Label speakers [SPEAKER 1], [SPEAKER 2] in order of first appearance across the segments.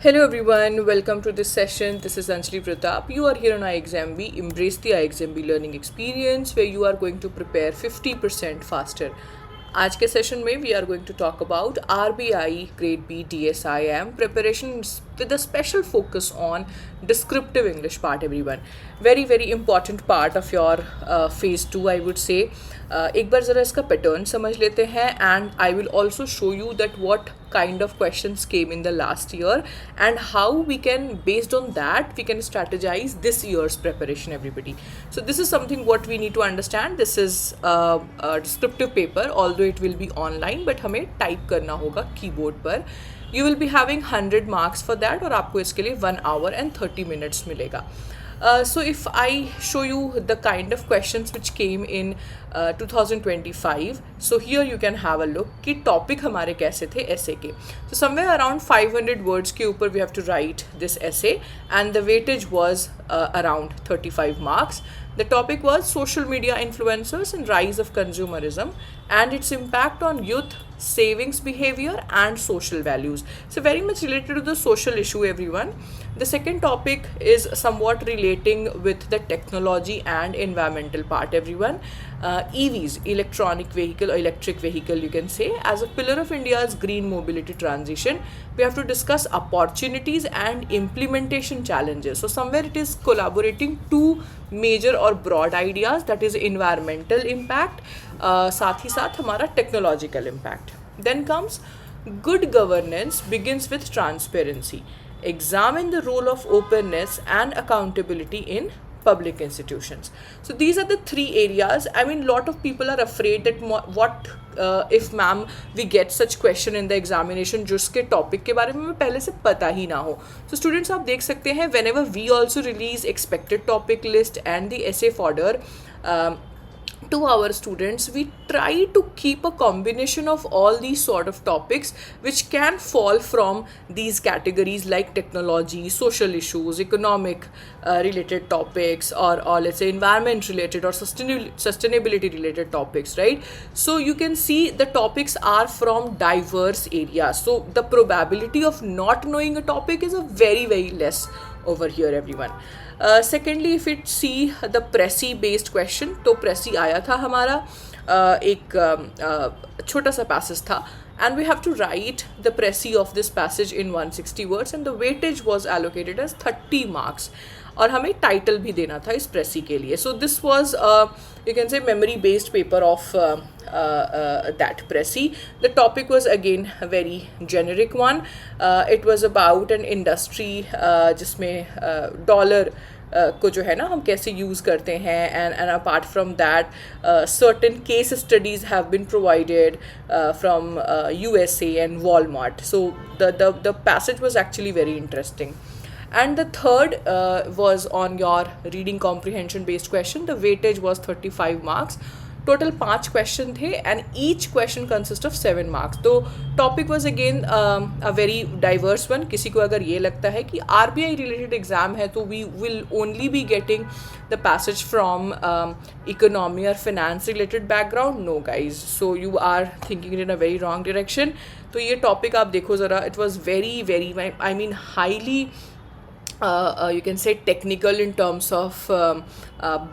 [SPEAKER 1] Hello everyone, welcome to this session. This is Anjali Pratap. You are here on iExamB. Embrace the iExamB learning experience where you are going to prepare 50% faster. आज के session में we are going to talk about RBI Grade B DSIM preparation with a special focus on descriptive English part everyone. Very important part of your phase 2 I would say. एक बार ज़रा इसका pattern समझ लेते हैं and I will also show you that what kind of questions came in the last year and how we can based on that we can strategize this year's preparation everybody. So this is something what we need to understand. This is a descriptive paper although it will be online but हमें type करना होगा keyboard पर. You will be having 100 marks for that और आपको इसके लिए 1 hour and 30 minutes मिलेगा. So if I show you the kind of questions which came in 2025, so here you can have a look कि topic हमारे कैसे थे essay के. So somewhere around 500 words के ऊपर we have to write this essay and the weightage was around 35 marks. The topic was social media influencers and rise of consumerism and its impact on youth, savings behavior and social values. So very much related to the social issue everyone. The second topic is somewhat relating with the technology and environmental part everyone. EVs, electric vehicle you can say, as a pillar of India's green mobility transition, we have to discuss opportunities and implementation challenges. So somewhere it is collaborating two major or broad ideas, that is environmental impact, साथ ही साथ हमारा technological impact. Then comes good governance begins with transparency. Examine the role of openness and accountability in public institutions. So these are the three areas. I mean, lot of people are afraid that what if ma'am we get such question in the examination जिसके topic के बारे में हमें पहले से पता ही ना हो. So students आप देख सकते हैं whenever we also release expected topic list and the essay fodder to our students, we try to keep a combination of all these sort of topics which can fall from these categories like technology, social issues, economic related topics, or let's say environment related or sustainability related topics, right? So you can see the topics are from diverse areas. So the probability of not knowing a topic is a very less over here everyone. Secondly, if it see the Pressy based question, तो Pressy आया था हमारा एक छोटा सा passage था and we have to write the Pressy of this passage in 160 words and the weightage was allocated as 30 marks और हमें टाइटल भी देना था इस प्रेसी के लिए. So this was you can say memory based paper of that Pressy. The topic was again a very generic one. It was about an industry जिसमें dollar को जो है ना हम कैसे यूज़ करते हैं and apart from that certain case studies have been provided from USA and Walmart. So the passage was actually very interesting. And the third was on your reading comprehension based question. The weightage was 35 marks. Total 5 question थे and each question consists of 7 marks. तो topic was again a very diverse one. किसी को अगर ये लगता है कि RBI related exam है तो we will only be getting the passage from economy or finance related background. No guys, so you are thinking it in a very wrong direction. तो ये topic आप देखो ज़रा, it was very I mean highly you can say technical in terms of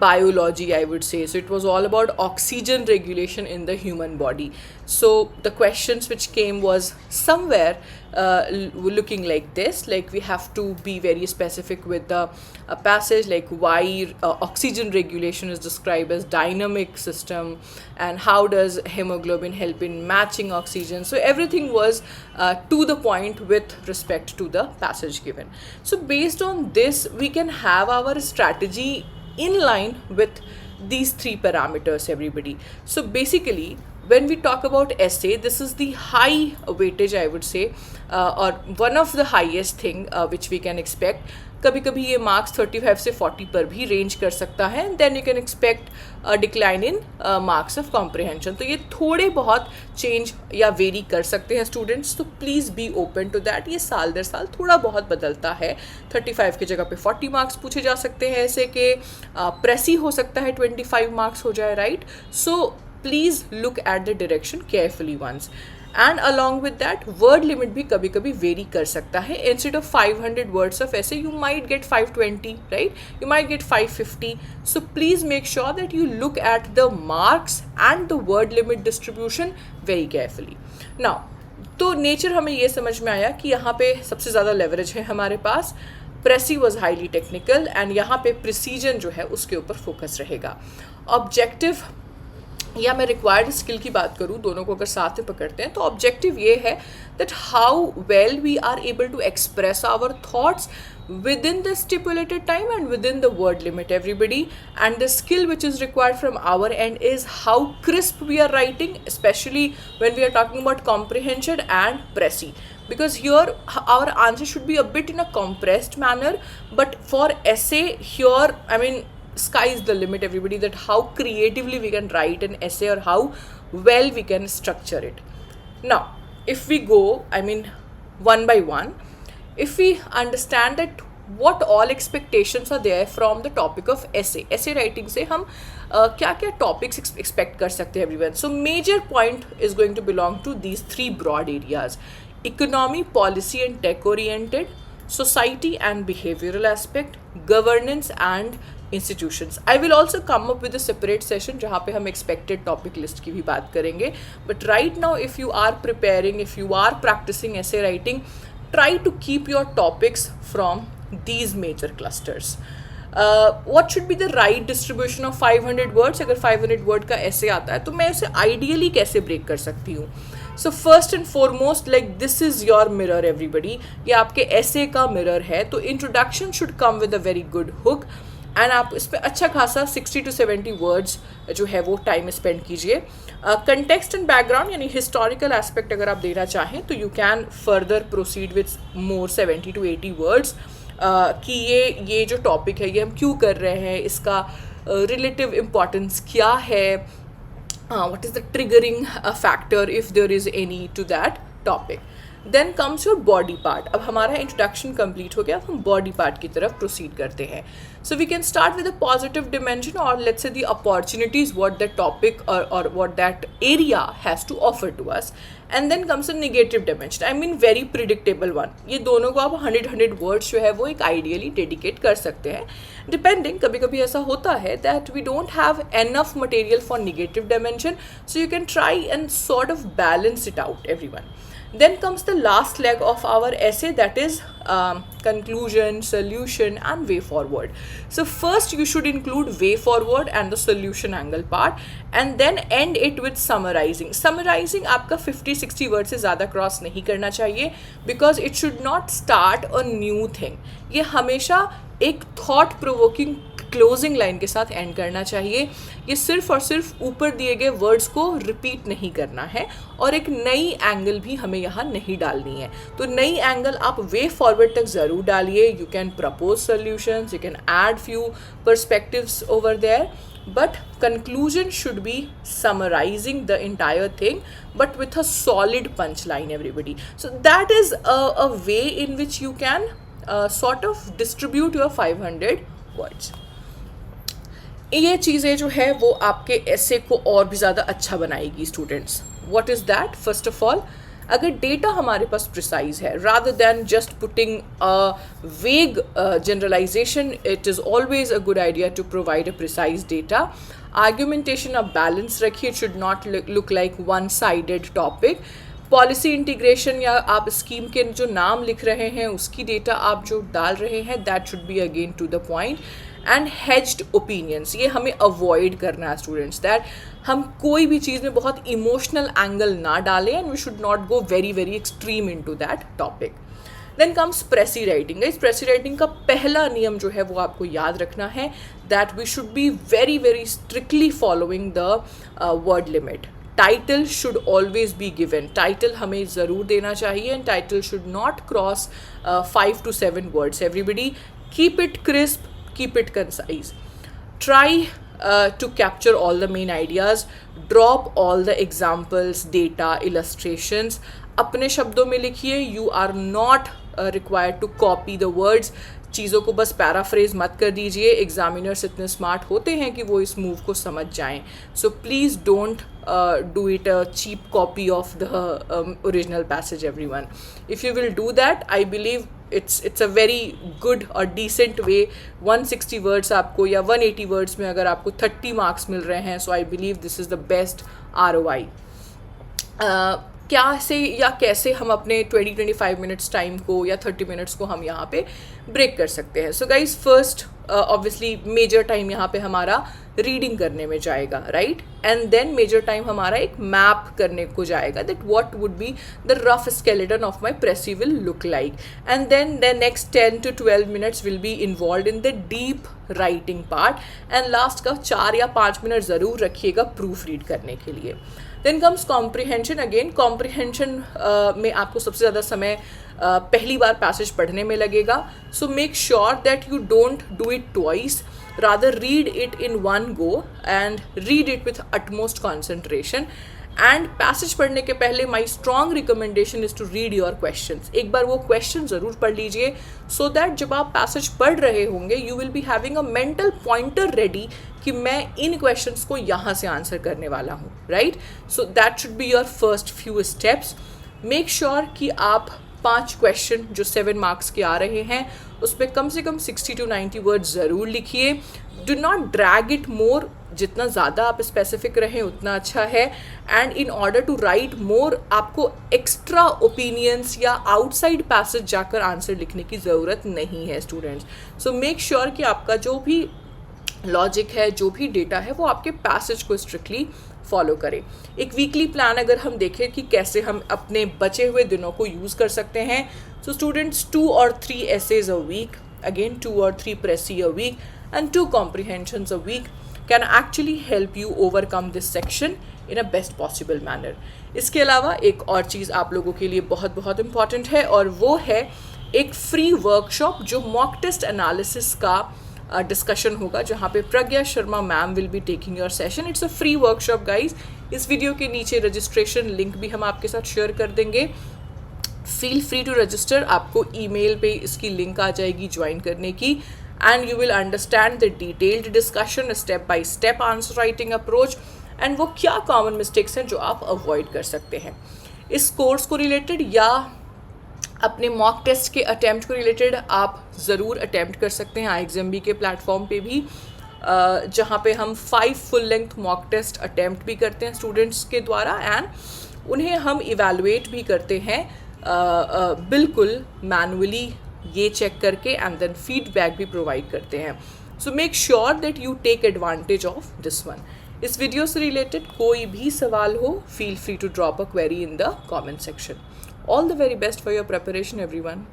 [SPEAKER 1] biology I would say. So it was all about oxygen regulation in the human body. So the questions which came was somewhere looking like this, like we have to be very specific with the passage, like why oxygen regulation is described as dynamic system and how does hemoglobin help in matching oxygen. So everything was to the point with respect to the passage given. So based on this we can have our strategy in line with these 3 parameters everybody. So basically when we talk about essay, this is the high weightage I would say, or one of the highest thing which we can expect. कभी कभी ये marks 35 से 40 पर भी range कर सकता है and then you can expect decline in marks of comprehension. तो ये थोड़े बहुत चेंज या वेरी कर सकते हैं स्टूडेंट्स, तो please be open to that. ये साल दर साल थोड़ा बहुत बदलता है. 35 की जगह पे 40 मार्क्स पूछे जा सकते हैं ऐसे के, प्रेसी हो सकता है 25 मार्क्स हो जाए, right. So please look at the direction carefully once. And along with that word limit भी कभी कभी वेरी कर सकता है. इंस्टेड ऑफ 500 वर्ड्स ऑफ ऐसे you might get 520, right, you might get 550. So please make sure that you look at the marks and the word limit distribution very carefully. Now तो nature हमें ये समझ में आया कि यहाँ पे सबसे ज़्यादा लेवरेज है हमारे पास. प्रेसी वॉज हाईली टेक्निकल एंड यहाँ पे प्रिसीजन जो है उसके ऊपर फोकस रहेगा. ऑब्जेक्टिव या मैं रिक्वायर्ड स्किल की बात करूँ, दोनों को अगर साथ में पकड़ते हैं तो ऑब्जेक्टिव ये है that how well we are able to express our thoughts within the stipulated time and within the word limit, everybody. And the skill which is required from our end is how crisp we are writing, especially when we are talking about comprehension and précis, because here our answer should be a bit in a compressed manner, but for essay here, I mean, sky is the limit, everybody, that how creatively we can write an essay or how well we can structure it. Now if we go, I mean, one by one, if we understand that what all expectations are there from the topic of essay writing से हम क्या क्या topics expect कर सकते हैं everyone. So major point is going to belong to these three broad areas: economy, policy and tech oriented, society and behavioral aspect, governance and institutions. I will also come up with a separate session जहाँ पे हम expected topic list की भी बात करेंगे. But right now if you are preparing, if you are practicing essay writing, try to keep your topics from these major clusters. What should be the right distribution of 500 words? अगर 500 word का essay आता है तो मैं उसे ideally कैसे break कर सकती हूँ? So first and foremost, like this is your mirror, everybody. ये आपके essay का mirror है, तो introduction should come with a very good hook. And आप इस पर अच्छा खासा 60 to 70 वर्ड्स जो है वो टाइम स्पेंड कीजिए. कंटेक्स्ट एंड बैकग्राउंड यानी हिस्टोरिकल एस्पेक्ट अगर आप देना चाहें तो you can further proceed with more 70 to 80 words कि ये जो टॉपिक है ये हम क्यों कर रहे हैं, इसका रिलेटिव इम्पॉर्टेंस क्या है, what is the triggering factor if there is any to that topic. Then comes your body part. अब हमारा इंट्रोडक्शन कंप्लीट हो गया, अब हम बॉडी पार्ट की तरफ प्रोसीड करते हैं. So we can start with a positive dimension और let's say the opportunities what that topic और what that area has to offer to us. And then comes a negative dimension, I mean very predictable one. ये दोनों को आप 100 words जो है वो एक आइडियली डेडिकेट कर सकते हैं डिपेंडिंग. कभी कभी ऐसा होता है that we don't have enough material for negative dimension, so you can try and sort of balance it out everyone. Then comes the last leg of our essay, that is conclusion, solution and way forward. So first you should include way forward and the solution angle part and then end it with summarizing. Summarizing आपका 50-60 word से ज़्यादा cross नहीं करना चाहिए because it should not start a new thing. ये हमेशा एक thought provoking closing line के साथ एंड करना चाहिए. ये सिर्फ और सिर्फ ऊपर दिए गए वर्ड्स को रिपीट नहीं करना है और एक नई एंगल भी हमें यहाँ नहीं डालनी है. तो नई एंगल आप वे फॉरवर्ड तक ज़रूर डालिए. You can propose solutions, you can add few perspectives over there, but conclusion should be summarizing the entire thing but with a solid punchline, everybody. So that is a way in which you can sort of distribute your 500 words. ये चीज़ें जो है वो आपके ऐसे को और भी ज़्यादा अच्छा बनाएगी students. What is that? First of all, अगर डेटा हमारे पास प्रिसाइज है, rather than just putting a vague generalisation, it is always a good idea to provide a precise data. Argumentation आप बैलेंस रखिए, it should not look like one sided topic. Policy integration या आप scheme के जो नाम लिख रहे हैं उसकी डेटा आप जो डाल रहे हैं, that should be again to the point. And hedged opinions, ये हमें अवॉइड करना है स्टूडेंट्स, दैट हम कोई भी चीज़ में बहुत इमोशनल एंगल ना डालें and we should not go very very extreme into that topic. Then comes precis writing. इस प्रेसी राइटिंग का पहला नियम जो है वो आपको याद रखना है, that we should be very very strictly following the word limit. Title should always be given. Title हमें ज़रूर देना चाहिए and title should not cross 5 to 7 words. Everybody keep it crisp, keep it concise. Try to capture all the main ideas. Drop all the examples, data, illustrations. अपने शब्दों में लिखिए. You are not required to copy the words. चीज़ों को बस paraphrase मत कर दीजिए. एग्जामिनर्स इतने स्मार्ट होते हैं कि वो इस मूव को समझ जाएं. So please don't do it a cheap copy of the original passage, everyone. If you will do that, I believe it's a very good or decent way. 160 words आपको या 180 वर्ड्स में अगर आपको 30 मार्क्स मिल रहे हैं, so I believe this is the best ROI. क्या से या कैसे हम अपने 20-25 मिनट्स टाइम को या 30 मिनट्स को हम यहाँ पे ब्रेक कर सकते हैं. So guys, first obviously major time यहाँ पे हमारा रीडिंग करने में जाएगा, right. And then major time हमारा एक मैप करने को जाएगा, that what would be the rough skeleton of my precis will look like. And then the next 10 to 12 minutes will be involve in the deep writing part. And last का 4 या 5 minute ज़रूर रखिएगा proof read करने के लिए. Then comes comprehension. Again comprehension में आपको सबसे ज़्यादा समय पहली बार पैसेज पढ़ने में लगेगा. सो make sure that you don't do it twice, rather read it in one go and read it with utmost concentration. And passage पढ़ने के पहले my strong recommendation is to read your questions. एक बार वो question ज़रूर पढ़ लीजिए, so that जब आप passage पढ़ रहे होंगे you will be having a mental pointer ready कि मैं इन questions को यहाँ से answer करने वाला हूँ, right? So that should be your first few steps. Make sure कि आप 5 क्वेश्चन जो 7 मार्क्स के आ रहे हैं उस पर कम से कम 60 to 90 वर्ड्स ज़रूर लिखिए. Do not drag it more. जितना ज़्यादा आप स्पेसिफिक रहें उतना अच्छा है. And in order to write more आपको एक्स्ट्रा ओपिनियंस या आउटसाइड पैसेज जाकर आंसर लिखने की ज़रूरत नहीं है स्टूडेंट्स. सो मेक श्योर कि आपका जो भी लॉजिक है, जो भी डेटा है, वो आपके पैसेज को स्ट्रिक्टली फॉलो करें. एक वीकली प्लान अगर हम देखें कि कैसे हम अपने बचे हुए दिनों को यूज़ कर सकते हैं. So students, 2 or 3 essays a week, again 2 or 3 pressy a week and 2 comprehensions a week can actually help you overcome this section in a best possible manner. इसके अलावा एक और चीज़ आप लोगों के लिए बहुत बहुत इम्पॉर्टेंट है, और वो है एक फ्री वर्कशॉप जो मॉक टेस्ट एनालिसिस का डिस्कशन होगा, जहाँ पे Pragya Sharma ma'am will be taking your session. It's a free workshop guys. इस वीडियो के नीचे रजिस्ट्रेशन लिंक भी हम आपके साथ शेयर कर देंगे. Feel free to register. आपको ईमेल पे इसकी लिंक आ जाएगी ज्वाइन करने की. And you will understand the detailed discussion, step by step answer writing approach, and वो क्या कॉमन मिस्टेक्स हैं जो आप अवॉइड कर सकते हैं. इस कोर्स को रिलेटेड या अपने मॉक टेस्ट के अटैम्प्ट को रिलेटेड आप ज़रूर अटैम्प्ट कर सकते हैं iExamB के प्लेटफॉर्म पे भी, जहाँ पे हम 5 full length mock test attempt भी करते हैं स्टूडेंट्स के द्वारा, एंड उन्हें हम इवैल्यूएट भी करते हैं बिल्कुल मैनुअली ये चेक करके, एंड देन फीडबैक भी प्रोवाइड करते हैं. So make sure that you take advantage of this one. इस वीडियो से रिलेटेड कोई भी सवाल हो, feel free to drop a query in the comment section. All the very best for your preparation, everyone.